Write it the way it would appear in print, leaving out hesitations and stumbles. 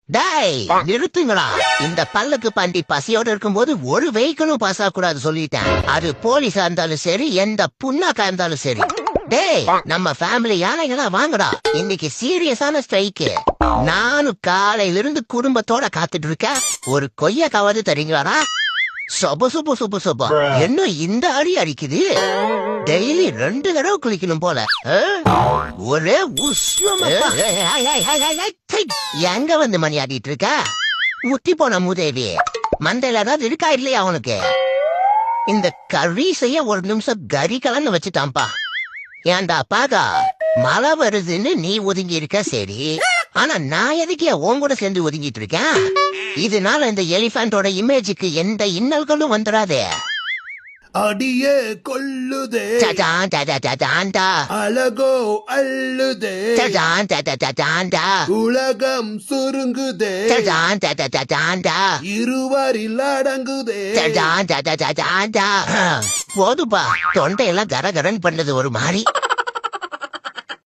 டேய் நிறுத்துங்களா, இந்த பல்லுக்கு பண்டி பசியோட இருக்கும்போது ஒரு வெஹிக்கிளும் பாஸ் ஆக கூடாது சொல்லிட்டேன். அது போலீஸா இருந்தாலும் சரி, எந்த புண்ணாக்கா இருந்தாலும் சரி. டேய் நம்ம ஃபேமிலி யானைகளா வாங்கடா, இன்னைக்கு சீரியஸான ஸ்ட்ரைக்கு. நானும் காலையில இருந்து குடும்பத்தோட காத்துட்டு இருக்கேன். ஒரு கொய்யாக்காவது தரீங்களாடா? சொப சொப சொப சொப என்ன இந்த அடி அடிக்குது? டெய்லி 2 தடவை குளிக்கணும் போல. ஒரே உஷ்ணமா. எங்க வந்து மணி ஆடிட்டு இருக்க? முத்தி போன மூதேவி, மண்டையில ஏதாவது இருக்கா இல்லையா அவனுக்கு? இந்த கறி செய்ய ஒரு நிமிஷம் கறி கலன்னு வச்சுட்டான்பா. ஏன்டா பாகா, மழை வருதுன்னு நீ ஒதுங்கி இருக்க சரி, ஆனா நான் எதுக்கே உன் கூட சேர்ந்து ஒதுங்கிட்டு இருக்கேன்? இதனால இந்த எலிபென்டோட இமேஜுக்கு எந்த இன்னல்களும் வந்துடாதே. அடியே கொல்லுதே அழகோ அள்ளுதே உலகம் சுருங்குதே இருவரில் அடங்குதே. போதுப்பா, தொண்டையெல்லாம் கரகரன் பண்ணது ஒரு மாதிரி.